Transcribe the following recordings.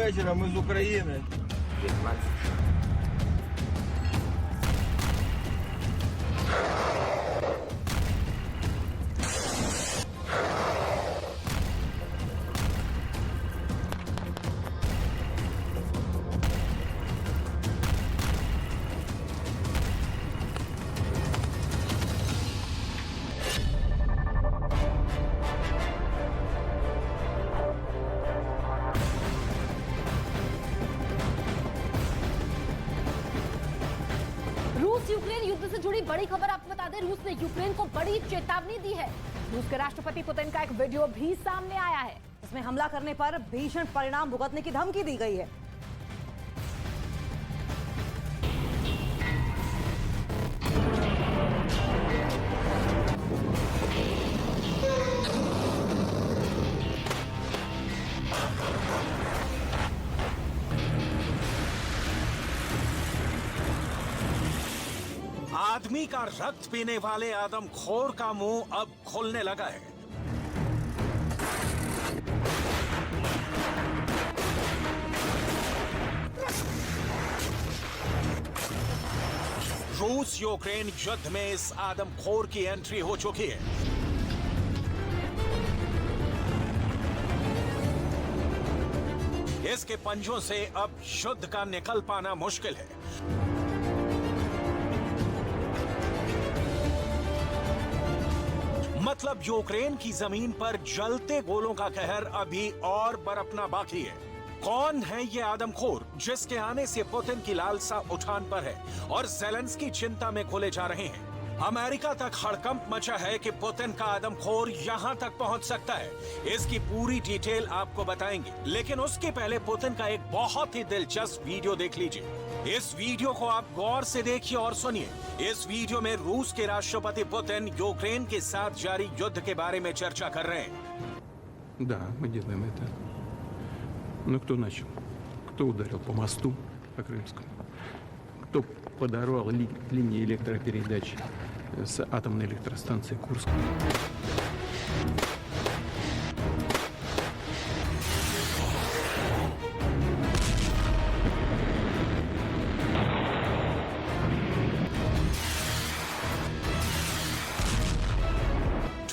вечора, ми з України. रूस यूक्रेन युद्ध से जुड़ी बड़ी खबर आपको बता दें, रूस ने यूक्रेन को बड़ी चेतावनी दी है। रूस के राष्ट्रपति पुतिन का एक वीडियो भी सामने आया है। इसमें हमला करने पर भीषण परिणाम भुगतने की धमकी दी गई है। आदमी का रक्त पीने वाले आदमखोर का मुंह अब खुलने लगा है। रूस यूक्रेन युद्ध में इस आदमखोर की एंट्री हो चुकी है। इसके पंजों से अब युद्ध का निकल पाना मुश्किल है। मतलब यूक्रेन की जमीन पर जलते गोलों का कहर अभी और बरपना बाकी है। कौन है ये आदमखोर जिसके आने से पुतिन की लालसा उठान पर है और ज़ेलेंस्की चिंता में खोले जा रहे हैं। अमेरिका तक हड़कंप मचा है कि पुतिन का आदमखोर यहां तक पहुंच सकता है। इसकी पूरी डिटेल आपको बताएंगे, लेकिन उसके पहले पुतिन का एक बहुत ही दिलचस्प वीडियो देख लीजिए। इस वीडियो को आप गौर से देखिए और सुनिए। इस वीडियो में रूस के राष्ट्रपति पुतिन यूक्रेन के साथ जारी युद्ध के बारे में चर्चा कर रहे हैं। Да, мы делаем это. Но кто начал? Кто ударил по мосту, по Крымскому? Кто подорвал линии электропередач с атомной электростанции Курск?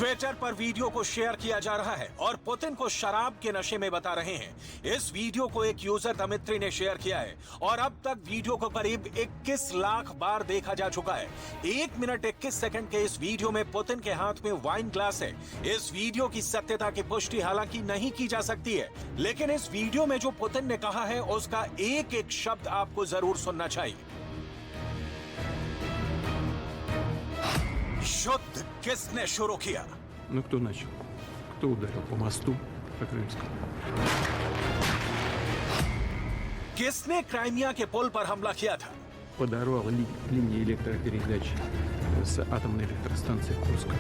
ट्विटर पर वीडियो को शेयर किया जा रहा है और पुतिन को शराब के नशे में बता रहे हैं। इस वीडियो को एक यूजर दमित्री ने शेयर किया है और अब तक वीडियो को करीब 21 लाख बार देखा जा चुका है। 1 मिनट 21 सेकंड के इस वीडियो में पुतिन के हाथ में वाइन ग्लास है। इस वीडियो की सत्यता की पुष्टि हालांकि नहीं की जा सकती है, लेकिन इस वीडियो में जो पुतिन ने कहा है उसका एक एक शब्द आपको जरूर सुनना चाहिए। युद्ध किसने शुरू किया? Ну кто начал? Кто ударил по мосту, по Крымскому? किसने क्राइमिया के पुल पर हमला किया था? Подорвал линии электропередач с атомной электростанции Курск.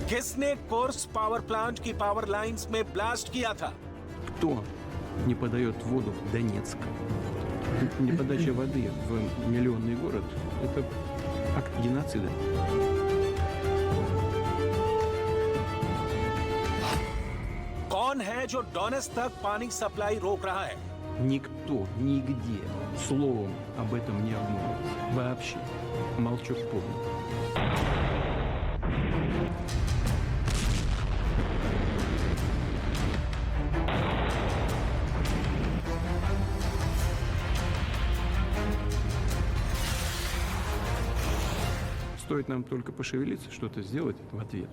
किसने कोर्स पावर प्लांट की पावर लाइंस में ब्लास्ट किया था? Кто не подает воду в Донецк? Неподача воды в миллионный город – это акт геноцида. कौन है जो डोनेट्स्क तक पानी सप्लाई रोक रहा है? Никто, нигде словом об этом не обмолвился. Вообще. Молчок полный. Стоит нам только пошевелиться, что-то сделать в ответ.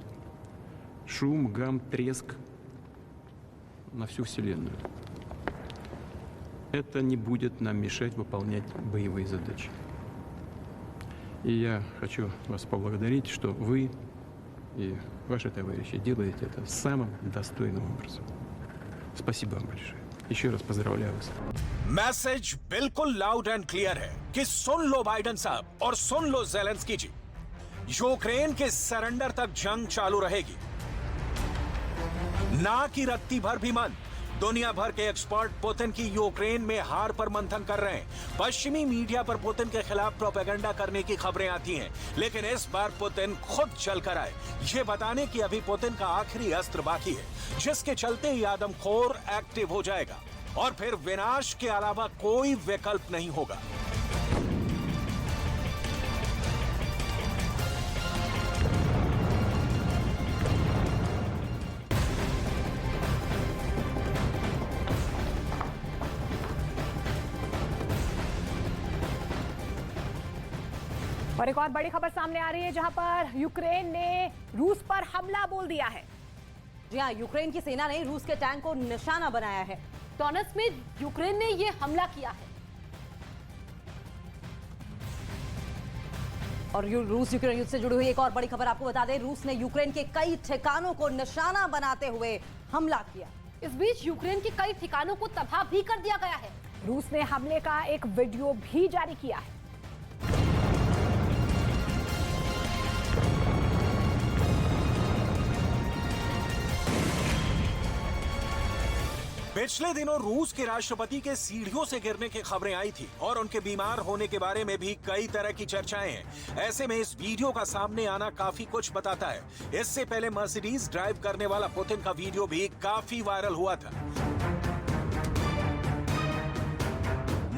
Шум, гам, треск на всю Вселенную. Это не будет нам мешать выполнять боевые задачи. И я хочу вас поблагодарить, что вы и ваши товарищи делаете это самым достойным образом. Спасибо вам большое. еще раз поздравляю вас. मैसेज बिल्कुल लाउड एंड क्लियर है कि सुन लो बाइडेन साहब और सुन लो ज़ेलेंस्की जी, यूक्रेन के सरेंडर तक जंग चालू रहेगी, ना कि रत्ती भर भी मन, दुनिया भर के एक्सपर्ट पुतिन की यूक्रेन में हार पर मंथन कर रहे हैं। पश्चिमी मीडिया पर पुतिन के खिलाफ प्रोपेगेंडा करने की खबरें आती हैं, लेकिन इस बार पुतिन खुद चल कर आए, ये बताने की अभी पुतिन का आखिरी अस्त्र बाकी है, जिसके चलते ही आदमखोर एक्टिव हो जाएगा और फिर विनाश के अलावा कोई विकल्प नहीं होगा। और एक और बड़ी खबर सामने आ रही है, जहां पर यूक्रेन ने रूस पर हमला बोल दिया है। जी हाँ, यूक्रेन की सेना ने रूस के टैंक को निशाना बनाया है। डोनेट्स्क में यूक्रेन ने यह हमला किया है। और रूस यूक्रेन युद्ध से जुड़ी हुई एक और बड़ी खबर आपको बता दें, रूस ने यूक्रेन के कई ठिकानों को निशाना बनाते हुए हमला किया। इस बीच यूक्रेन के कई ठिकानों को तबाह भी कर दिया गया है। रूस ने हमले का एक वीडियो भी जारी किया है। पिछले दिनों रूस के राष्ट्रपति के सीढ़ियों से गिरने की खबरें आई थी और उनके बीमार होने के बारे में भी कई तरह की चर्चाएं हैं। ऐसे में इस वीडियो का सामने आना काफी कुछ बताता है। इससे पहले मर्सिडीज ड्राइव करने वाला पुतिन का वीडियो भी काफी वायरल हुआ था।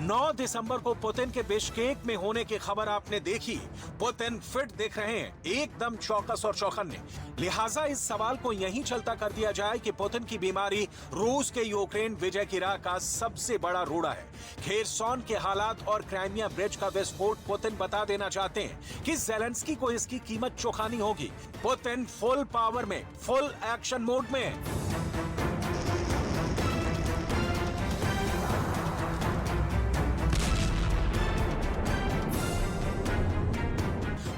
9 दिसंबर को पुतिन के बिश्केक में होने की खबर आपने देखी। पुतिन फिट दिख रहे हैं, एकदम चौकस और चौकन्ने। लिहाजा इस सवाल को यहीं चलता कर दिया जाए कि पुतिन की बीमारी रूस के यूक्रेन विजय की राह का सबसे बड़ा रोड़ा है। खेरसॉन के हालात और क्राइमिया ब्रिज का विस्फोट पुतिन बता देना चाहते हैं कि ज़ेलेंस्की को इसकी कीमत चुकानी होगी। पुतिन फुल पावर में, फुल एक्शन मोड में है।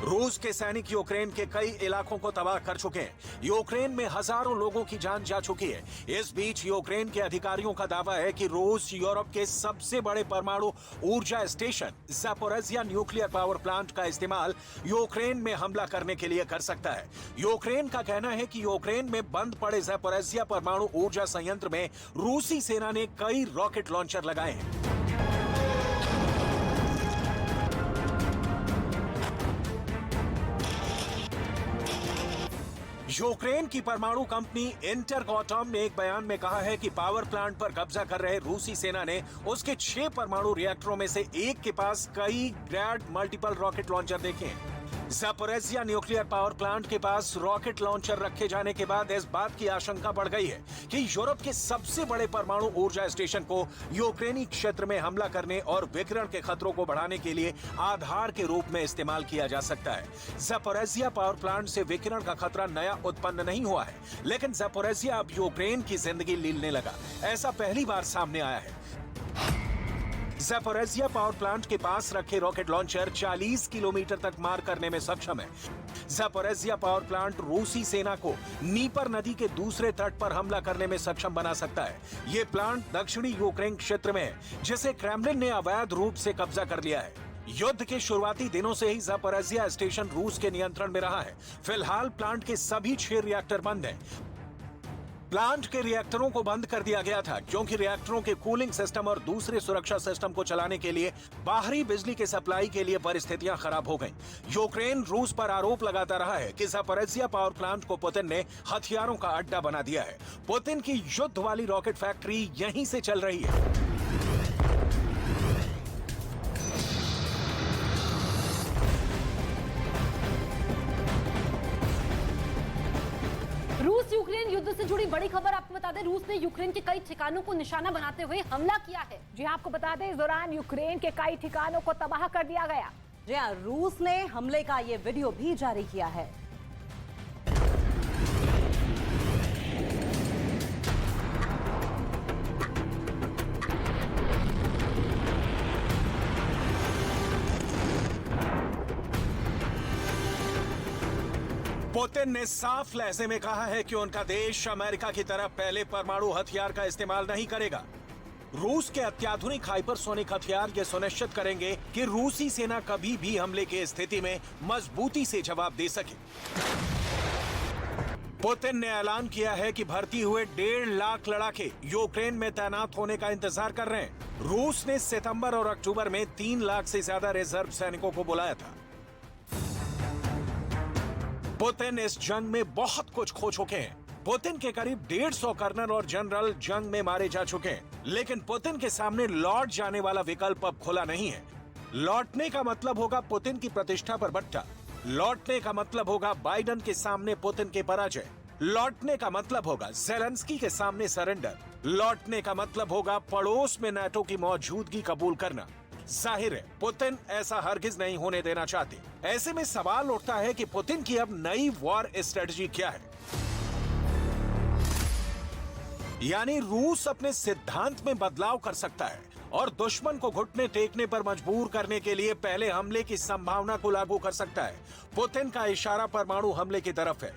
रूस के सैनिक यूक्रेन के कई इलाकों को तबाह कर चुके हैं। यूक्रेन में हजारों लोगों की जान जा चुकी है। इस बीच यूक्रेन के अधिकारियों का दावा है कि रूस यूरोप के सबसे बड़े परमाणु ऊर्जा station Zaporizhzhia nuclear power plant का इस्तेमाल यूक्रेन में हमला करने के लिए कर सकता है। यूक्रेन का कहना है कि यूक्रेन में बंद पड़े ज़ैपोरिज़िया परमाणु ऊर्जा संयंत्र में रूसी सेना ने कई रॉकेट लॉन्चर लगाए हैं। यूक्रेन की परमाणु कंपनी इंटरकॉटॉम ने एक बयान में कहा है कि पावर प्लांट पर कब्जा कर रहे रूसी सेना ने उसके 6 परमाणु रिएक्टरों में से एक के पास कई ग्रैड मल्टीपल रॉकेट लॉन्चर देखे हैं। ज़ैपोरिज़िया न्यूक्लियर पावर प्लांट के पास रॉकेट लॉन्चर रखे जाने के बाद इस बात की आशंका बढ़ गई है कि यूरोप के सबसे बड़े परमाणु ऊर्जा स्टेशन को यूक्रेनी क्षेत्र में हमला करने और विकिरण के खतरों को बढ़ाने के लिए आधार के रूप में इस्तेमाल किया जा सकता है। ज़ैपोरिज़िया पावर प्लांट से विकिरण का खतरा नया उत्पन्न नहीं हुआ है, लेकिन ज़ैपोरिज़िया अब यूक्रेन की जिंदगी लीलने लगा। ऐसा पहली बार सामने आया है। ज़ैपोरिज़िया पावर प्लांट के पास रखे रॉकेट लॉन्चर 40 किलोमीटर तक मार करने में सक्षम है। ज़ैपोरिज़िया पावर प्लांट रूसी सेना को नीपर नदी के दूसरे तट पर हमला करने में सक्षम बना सकता है। ये प्लांट दक्षिणी यूक्रेन क्षेत्र में है, जिसे क्रेमलिन ने अवैध रूप से कब्जा कर लिया है। युद्ध के शुरुआती दिनों से ही ज़ैपोरिज़िया स्टेशन रूस के नियंत्रण में रहा है। फिलहाल प्लांट के सभी 6 रिएक्टर बंद हैं। प्लांट के रिएक्टरों को बंद कर दिया गया था क्योंकि रिएक्टरों के कूलिंग सिस्टम और दूसरे सुरक्षा सिस्टम को चलाने के लिए बाहरी बिजली के सप्लाई के लिए परिस्थितियां खराब हो गईं। यूक्रेन रूस पर आरोप लगाता रहा है कि ज़ैपोरिज़िया पावर प्लांट को पुतिन ने हथियारों का अड्डा बना दिया है। पुतिन की युद्ध वाली रॉकेट फैक्ट्री यहीं से चल रही है। रूस यूक्रेन युद्ध से जुड़ी बड़ी खबर आपको बता दें, रूस ने यूक्रेन के कई ठिकानों को निशाना बनाते हुए हमला किया है। जी आपको बता दें, इस दौरान यूक्रेन के कई ठिकानों को तबाह कर दिया गया। जी हाँ, रूस ने हमले का ये वीडियो भी जारी किया है। पुतिन ने साफ लहजे में कहा है कि उनका देश अमेरिका की तरह पहले परमाणु हथियार का इस्तेमाल नहीं करेगा। रूस के अत्याधुनिक हाइपरसोनिक हथियार ये सुनिश्चित करेंगे कि रूसी सेना कभी भी हमले की स्थिति में मजबूती से जवाब दे सके। पुतिन ने ऐलान किया है कि भर्ती हुए 1.5 लाख लड़ाके यूक्रेन में तैनात होने का इंतजार कर रहे हैं। रूस ने सितंबर और अक्टूबर में 3 लाख से ज्यादा रिजर्व सैनिकों को बुलाया था। पुतिन इस जंग में बहुत कुछ खो चुके हैं। पुतिन के करीब 150 कर्नल और जनरल जंग में मारे जा चुके हैं, लेकिन पुतिन के सामने लौट जाने वाला विकल्प अब खुला नहीं है। लौटने का मतलब होगा पुतिन की प्रतिष्ठा पर बट्टा। लौटने का मतलब होगा बाइडेन के सामने पुतिन के पराजय। लौटने का मतलब होगा ज़ेलेंस्की के सामने सरेंडर। लौटने का मतलब होगा पड़ोस में नाटो की मौजूदगी कबूल करना। जाहिर है पुतिन ऐसा हरगिज नहीं होने देना चाहते। ऐसे में सवाल उठता है कि पुतिन की अब नई वॉर स्ट्रेटजी क्या है। यानी रूस अपने सिद्धांत में बदलाव कर सकता है और दुश्मन को घुटने टेकने पर मजबूर करने के लिए पहले हमले की संभावना को लागू कर सकता है। पुतिन का इशारा परमाणु हमले की तरफ है।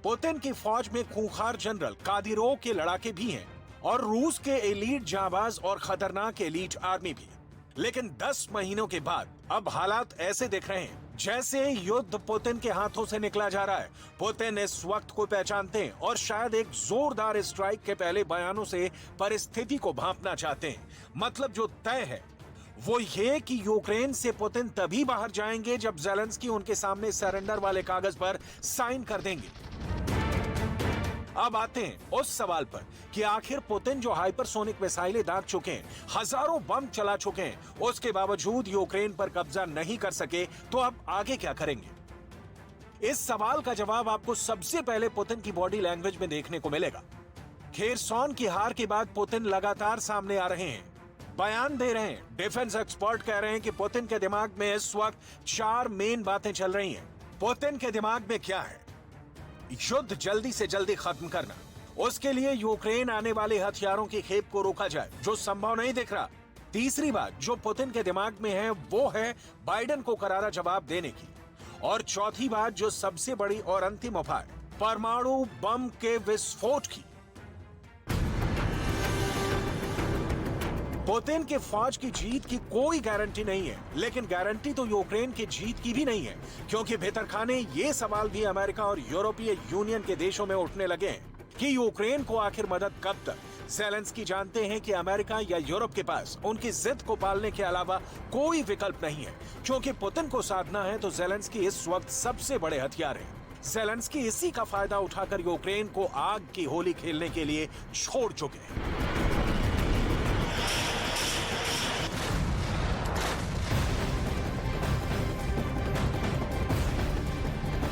पुतिन की फौज में खूंखार जनरल कादिरोव के लड़ाके भी हैं और रूस के एलीट जांबाज और खतरनाक एलीट आर्मी भी। लेकिन 10 महीनों के बाद अब हालात ऐसे दिख रहे हैं जैसे युद्ध पुतिन के हाथों से निकला जा रहा है। पुतिन इस वक्त को पहचानते हैं और शायद एक जोरदार स्ट्राइक के पहले बयानों से परिस्थिति को भांपना चाहते हैं। मतलब जो तय है वो ये कि यूक्रेन से पुतिन तभी बाहर जाएंगे जब ज़ेलेंस्की उनके सामने सरेंडर वाले कागज पर साइन कर देंगे। अब आते हैं उस सवाल पर कि आखिर पुतिन जो हाइपरसोनिक मिसाइलें दाग चुके हैं, हजारों बम चला चुके हैं, उसके बावजूद यूक्रेन पर कब्जा नहीं कर सके, तो अब आगे क्या करेंगे? इस सवाल का जवाब आपको सबसे पहले पुतिन की बॉडी लैंग्वेज में देखने को मिलेगा। खेरसॉन की हार के बाद पुतिन लगातार सामने आ रहे हैं, बयान दे रहे हैं। डिफेंस एक्सपर्ट कह रहे हैं कि पुतिन के दिमाग में इस वक्त 4 मेन बातें चल रही हैं। पुतिन के दिमाग में क्या है? युद्ध जल्दी से जल्दी खत्म करना, उसके लिए यूक्रेन आने वाले हथियारों की खेप को रोका जाए, जो संभव नहीं दिख रहा। तीसरी बात जो पुतिन के दिमाग में है वो है बाइडेन को करारा जवाब देने की। और चौथी बात जो सबसे बड़ी और अंतिम उपाय, परमाणु बम के विस्फोट की। पुतिन के फौज की जीत की कोई गारंटी नहीं है, लेकिन गारंटी तो यूक्रेन की जीत की भी नहीं है, क्योंकि भीतरखाने ये सवाल भी अमेरिका और यूरोपीय यूनियन के देशों में उठने लगे हैं कि यूक्रेन को आखिर मदद कब तक। ज़ेलेंस्की जानते हैं कि अमेरिका या यूरोप के पास उनकी जिद को पालने के अलावा कोई विकल्प नहीं है, क्योंकि पुतिन को साधना है तो ज़ेलेंस्की इस वक्त सबसे बड़े हथियार है। ज़ेलेंस्की इसी का फायदा उठाकर यूक्रेन को आग की होली खेलने के लिए छोड़ चुके हैं।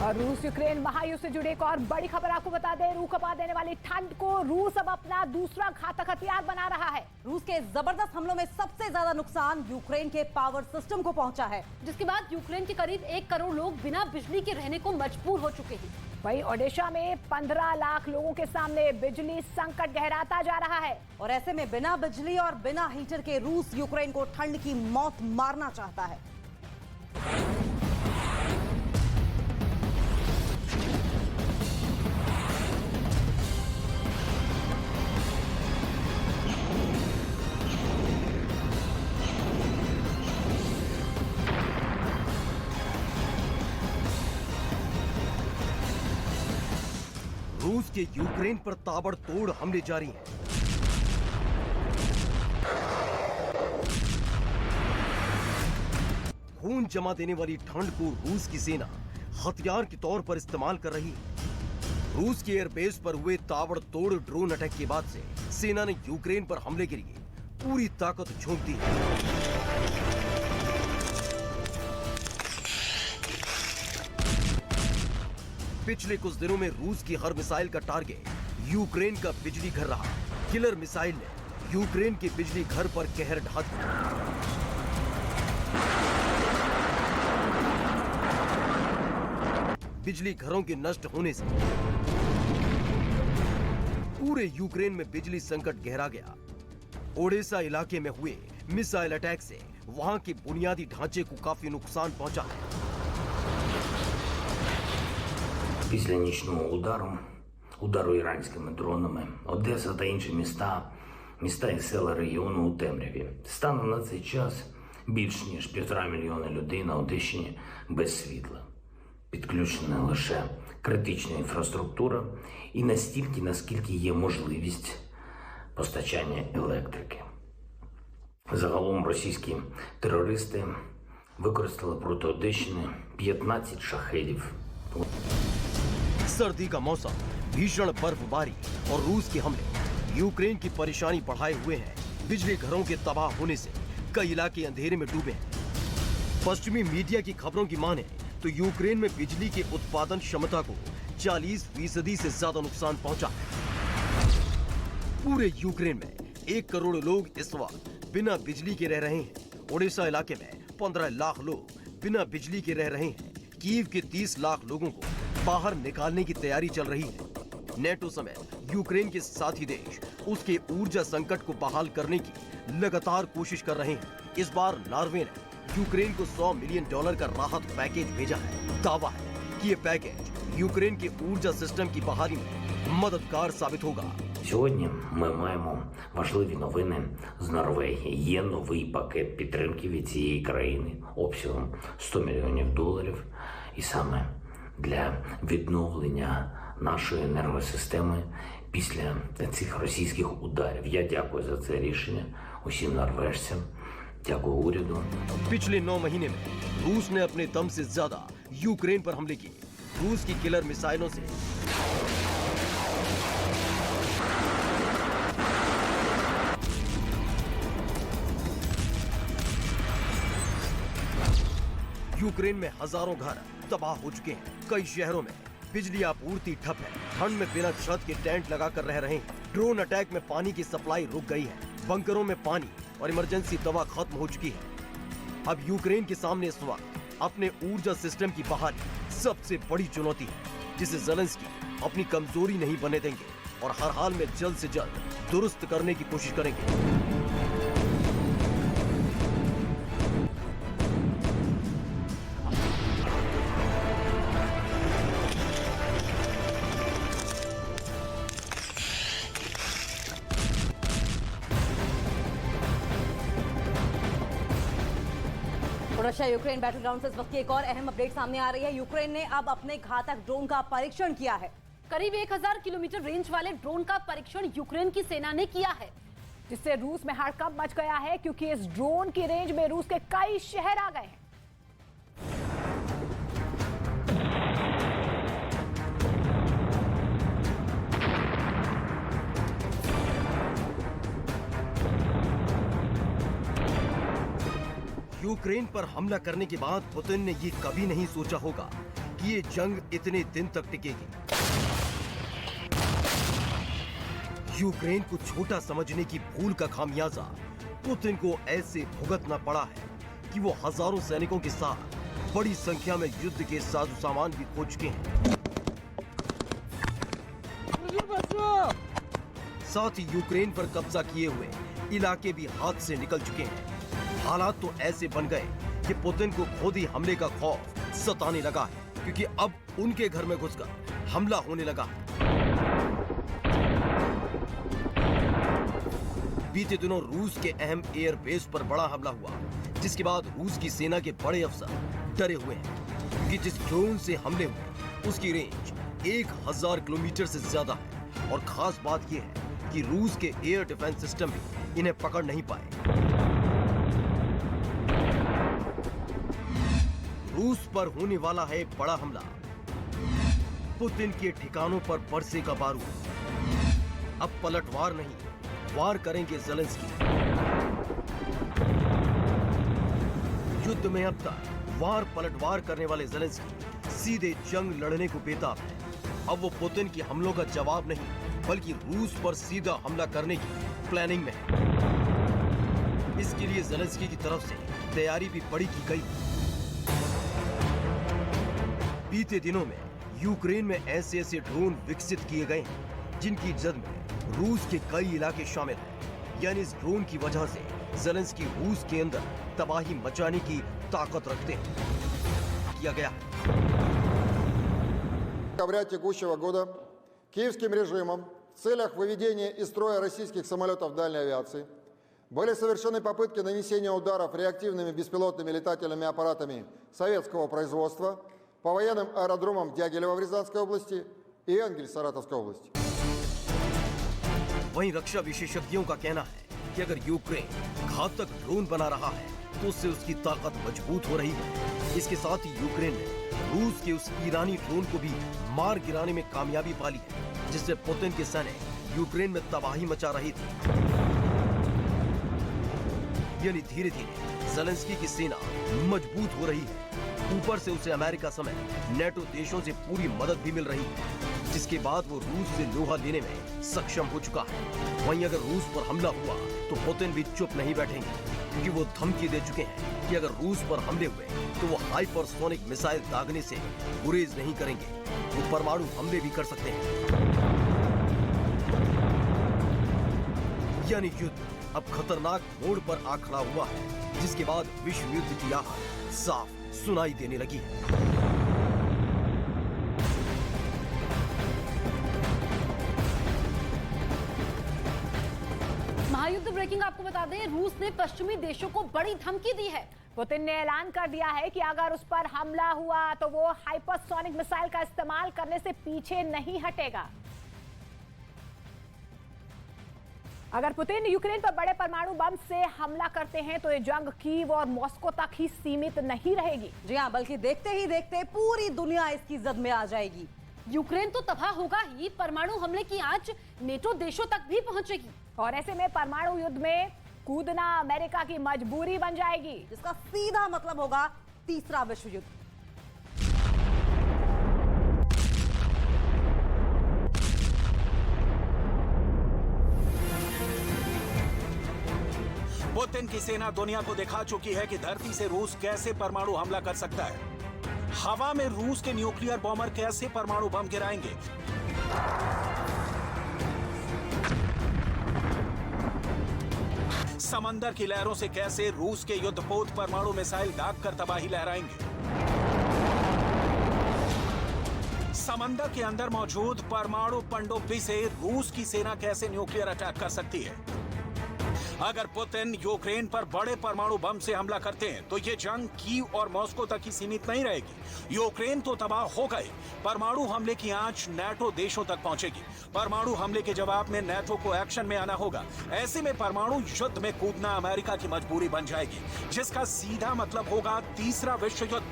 और रूस यूक्रेन महायुद्ध से जुड़ी एक और बड़ी खबर आपको बता दें। रूह कपा देने वाली ठंड को रूस अब अपना दूसरा घातक हथियार बना रहा है। रूस के जबरदस्त हमलों में सबसे ज्यादा नुकसान यूक्रेन के पावर सिस्टम को पहुंचा है, जिसके बाद यूक्रेन के करीब 1 करोड़ लोग बिना बिजली के रहने को मजबूर हो चुके हैं। वहीं ओडिशा में 15 लाख लोगों के सामने बिजली संकट गहराता जा रहा है। और ऐसे में बिना बिजली और बिना हीटर के रूस यूक्रेन को ठंड की मौत मारना चाहता है। रूस के यूक्रेन पर ताबड़तोड़ हमले जारी हैं। खून जमा देने वाली ठंड को रूस की सेना हथियार के तौर पर इस्तेमाल कर रही है। रूस के एयरबेस पर हुए ताबड़तोड़ ड्रोन अटैक के बाद से सेना ने यूक्रेन पर हमले के लिए पूरी ताकत झोंक दी है। पिछले कुछ दिनों में रूस की हर मिसाइल का टारगेट यूक्रेन का बिजली घर रहा। किलर मिसाइल ने यूक्रेन के बिजली घर पर कहर ढा दिया। बिजली घरों के नष्ट होने से पूरे यूक्रेन में बिजली संकट गहरा गया। ओडेसा इलाके में हुए मिसाइल अटैक से वहां के बुनियादी ढांचे को काफी नुकसान पहुंचा है। Після нічного удару іранськими дронами, Одеса та інші міста і села регіону у темряві. Станом на цей час більш ніж 1,5 мільйона людей на Одещині без світла. Підключене лише критична інфраструктура і настільки, наскільки є можливість постачання електрики. Загалом російські терористи використали проти Одещини 15 шахедів. सर्दी का मौसम, भीषण बर्फबारी और रूस के हमले यूक्रेन की परेशानी बढ़ाए हुए हैं। बिजली घरों के तबाह होने से कई इलाके अंधेरे में डूबे हैं। पश्चिमी मीडिया की खबरों की माने तो यूक्रेन में बिजली के उत्पादन क्षमता को 40% से ज्यादा नुकसान पहुंचा है। पूरे यूक्रेन में 1 करोड़ लोग इस वक्त बिना बिजली के रह रहे हैं। ओडिशा इलाके में 15 लाख लोग बिना बिजली के रह रहे हैं। कीव के 30 लाख लोगों को बाहर निकालने की तैयारी चल रही है। नेटो समेत यूक्रेन के साथी देश उसके ऊर्जा संकट को बहाल करने की लगातार कोशिश कर रहे हैं। इस बार नॉर्वे ने यूक्रेन को $100 मिलियन का राहत पैकेज भेजा है। दावा है कि ये पैकेज यूक्रेन के ऊर्जा सिस्टम की बहाली में मददगार साबित होगा। Сьогодні ми маємо важливі новини з Норвегії. Є новий пакет підтримки від цієї країни обсягом $100 мільйонів. І саме для відновлення нашої енергосистеми після цих російських ударів. Я дякую за це рішення усім норвежцям. Дякую уряду. पिछले 9 महीने में रूस ने अपने दम से ज्यादा यूक्रेन पर हमले किए। रूस की किलर मिसाइलों से यूक्रेन में हजारों घर तबाह हो चुके हैं। कई शहरों में बिजली आपूर्ति ठप है। ठंड में बिना छत के टेंट लगाकर रह रहे हैं। ड्रोन अटैक में पानी की सप्लाई रुक गई है। बंकरों में पानी और इमरजेंसी दवा खत्म हो चुकी है। अब यूक्रेन के सामने इस वक्त अपने ऊर्जा सिस्टम की बहाली सबसे बड़ी चुनौती है, जिसे ज़ेलेंस्की अपनी कमजोरी नहीं बनने देंगे और हर हाल में जल्द से जल्द दुरुस्त करने की कोशिश करेंगे। रशिया यूक्रेन बैटल ग्राउंड से इस वक्त की एक और अहम अपडेट सामने आ रही है। यूक्रेन ने अब अपने घातक ड्रोन का परीक्षण किया है। करीब 1000 किलोमीटर रेंज वाले ड्रोन का परीक्षण यूक्रेन की सेना ने किया है, जिससे रूस में हड़कंप मच गया है, क्योंकि इस ड्रोन की रेंज में रूस के कई शहर आ गए हैं। यूक्रेन पर हमला करने के बाद पुतिन ने ये कभी नहीं सोचा होगा कि ये जंग इतने दिन तक टिकेगी। यूक्रेन को छोटा समझने की भूल का खामियाजा पुतिन को ऐसे भुगतना पड़ा है कि वो हजारों सैनिकों के साथ बड़ी संख्या में युद्ध के साजो सामान भी खो चुके हैं। साथ ही यूक्रेन पर कब्जा किए हुए इलाके भी हाथ से निकल चुके हैं। हालात तो ऐसे बन गए कि पुतिन को खुद ही हमले का खौफ सताने लगा है, क्योंकि अब उनके घर में घुसकर हमला होने लगा है। बीते दिनों रूस के अहम एयरबेस पर बड़ा हमला हुआ, जिसके बाद रूस की सेना के बड़े अफसर डरे हुए हैं कि जिस ड्रोन से हमले हुए उसकी रेंज 1000 किलोमीटर से ज्यादा है। और खास बात यह है कि रूस के एयर डिफेंस सिस्टम भी इन्हें पकड़ नहीं पाए। रूस पर होने वाला है बड़ा हमला। पुतिन के ठिकानों पर बरसेगा बारूद। अब पलटवार नहीं, वार करेंगे ज़ेलेंस्की। युद्ध में अब तक वार पलटवार करने वाले ज़ेलेंस्की सीधे जंग लड़ने को बेताब है। अब वो पुतिन के हमलों का जवाब नहीं, बल्कि रूस पर सीधा हमला करने की प्लानिंग में है। इसके लिए ज़ेलेंस्की की तरफ से तैयारी भी बड़ी की गई। बीते दिनों में यूक्रेन में ऐसे ऐसे ड्रोन विकसित किए गए हैं जिनकी जद में रूस के कई इलाके शामिल हैं। यानी इस ड्रोन की वजह से ज़ेलेंस्की रूस के अंदर तबाही मचाने की ताकत रखते हैं। किया गया है। В декабре текущего года киевским режимом в целях выведения из строя российских самолетов дальней авиации были совершены попытки нанесения ударов реактивными беспилотными летательными аппаратами советского производства по военным аэродромам Дягилева в Рязанской области и Энгель в Саратовской области. वहीं रक्षा विशेषज्ञों का कहना है कि अगर यूक्रेन घातक ड्रोन बना रहा है तो उससे उसकी ताकत मजबूत हो रही है। इसके साथ ही यूक्रेन ने रूस के उस ईरानी ड्रोन को भी मार गिराने में कामयाबी पा ली है, जिससे पुतिन के सैनिक यूक्रेन में तबाही मचा रही थी। यानी धीरे धीरे ज़ेलेंस्की की सेना मजबूत हो रही है। ऊपर से उसे अमेरिका समेत नेटो देशों से पूरी मदद भी मिल रही है, जिसके बाद वो रूस से लोहा लेने में सक्षम हो चुका है। वहीं अगर रूस पर हमला हुआ तो पुतिन भी चुप नहीं बैठेंगे, क्योंकि वो धमकी दे चुके हैं कि अगर रूस पर हमले हुए तो वो हाइपरसोनिक मिसाइल दागने से गुरेज नहीं करेंगे, वो परमाणु हमले भी कर सकते हैं। यानी युद्ध अब खतरनाक मोड़ पर आ खड़ा हुआ है, जिसके बाद विश्व युद्ध की आहट साफ सुनाई देने लगी है। महायुद्ध ब्रेकिंग आपको बता दें, रूस ने पश्चिमी देशों को बड़ी धमकी दी है। पुतिन ने ऐलान कर दिया है कि अगर उस पर हमला हुआ तो वो हाइपरसोनिक मिसाइल का इस्तेमाल करने से पीछे नहीं हटेगा। अगर पुतिन यूक्रेन पर बड़े परमाणु बम से हमला करते हैं तो ये जंग कीव और मॉस्को तक ही सीमित नहीं रहेगी। जी हाँ, बल्कि देखते ही देखते पूरी दुनिया इसकी जद में आ जाएगी। यूक्रेन तो तबाह होगा ही, परमाणु हमले की आंच नेटो देशों तक भी पहुंचेगी और ऐसे में परमाणु युद्ध में कूदना अमेरिका की मजबूरी बन जाएगी, जिसका सीधा मतलब होगा तीसरा विश्व युद्ध। पुतिन की सेना दुनिया को दिखा चुकी है कि धरती से रूस कैसे परमाणु हमला कर सकता है। हवा में रूस के न्यूक्लियर बॉम्बर कैसे परमाणु बम गिराएंगे। समंदर की लहरों से कैसे रूस के युद्धपोत परमाणु मिसाइल दागकर तबाही लहराएंगे। समंदर के अंदर मौजूद परमाणु पनडुब्बी से रूस की सेना कैसे न्यूक्लियर अटैक कर सकती है। अगर पुतिन यूक्रेन पर बड़े परमाणु बम से हमला करते हैं तो ये जंग कीव और मॉस्को तक ही सीमित नहीं रहेगी। यूक्रेन तो तबाह हो गए, परमाणु हमले की आंच नेटो देशों तक पहुंचेगी। परमाणु हमले के जवाब में नेटो को एक्शन में आना होगा। ऐसे में परमाणु युद्ध में कूदना अमेरिका की मजबूरी बन जाएगी, जिसका सीधा मतलब होगा तीसरा विश्व युद्ध।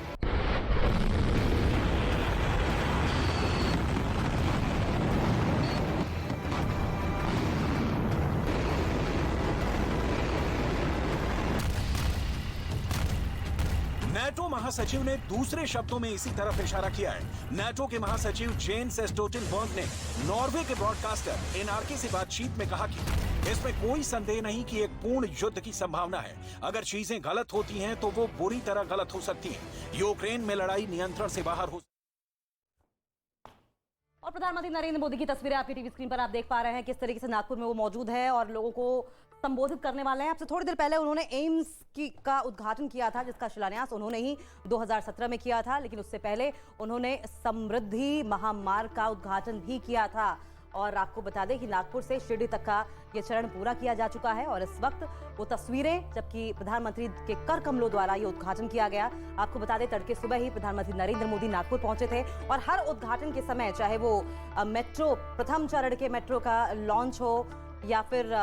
नेटो महासचिव ने दूसरे शब्दों में इसी तरफ इशारा किया है। नेटो के महासचिव जेन्स स्टोल्टेनबर्ग ने नॉर्वे के ब्रॉडकास्टर एनआरके से बातचीत में कहा कि इसमें कोई संदेह नहीं कि एक पूर्ण युद्ध की संभावना है। अगर चीजें गलत होती हैं तो वो बुरी तरह गलत हो सकती हैं। यूक्रेन में लड़ाई नियंत्रण से बाहर हो। और प्रधानमंत्री नरेंद्र मोदी की तस्वीरें आपकी टीवी स्क्रीन पर आप देख पा रहे हैं, किस तरीके से नागपुर में वो मौजूद है और लोगों को संबोधित करने वाले हैं। आपसे थोड़ी देर पहले उन्होंने एम्स का उद्घाटन किया था, जिसका शिलान्यास उन्होंने ही 2017 में किया था, लेकिन उससे पहले उन्होंने समृद्धि महामार्ग का उद्घाटन भी किया था। और आपको बता दें कि नागपुर से शिरडी तक का ये चरण पूरा किया जा चुका है और इस वक्त वो तस्वीरें, जबकि प्रधानमंत्री के कर कमलों द्वारा ये उद्घाटन किया गया। आपको बता दें तड़के सुबह ही प्रधानमंत्री नरेंद्र मोदी नागपुर पहुंचे थे और हर उद्घाटन के समय, चाहे वो मेट्रो प्रथम चरण के मेट्रो का लॉन्च हो या फिर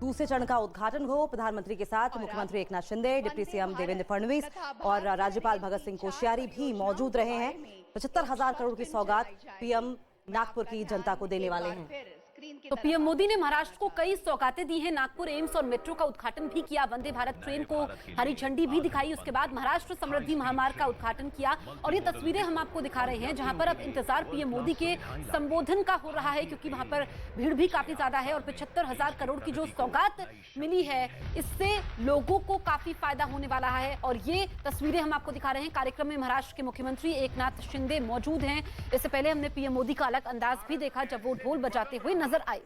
दूसरे चरण का उद्घाटन हो, प्रधानमंत्री के साथ मुख्यमंत्री एकनाथ शिंदे, डिप्टी सीएम देवेंद्र फडणवीस और राज्यपाल भगत सिंह कोश्यारी भी मौजूद रहे हैं। 75,000 करोड़ की सौगात पीएम नागपुर की जनता को देने वाले हैं। तो पीएम मोदी ने महाराष्ट्र को कई सौगातें दी हैं। नागपुर एम्स और मेट्रो का उद्घाटन भी किया, वंदे भारत ट्रेन को हरी झंडी भी दिखाई। उसके बाद महाराष्ट्र समृद्धि महामार्ग का उद्घाटन किया और ये तस्वीरें हम आपको दिखा रहे हैं, जहां पर अब इंतजार पीएम मोदी के संबोधन का हो रहा है, क्योंकि वहां पर भीड़ भी काफी ज्यादा है और 75,000 करोड़ की जो सौगात मिली है, इससे लोगों को काफी फायदा होने वाला है। और ये तस्वीरें हम आपको दिखा रहे हैं। कार्यक्रम में महाराष्ट्र के मुख्यमंत्री एकनाथ शिंदे मौजूद हैं। इससे पहले हमने पीएम मोदी का अलग अंदाज भी देखा जब वो ढोल बजाते हुए नजर आए।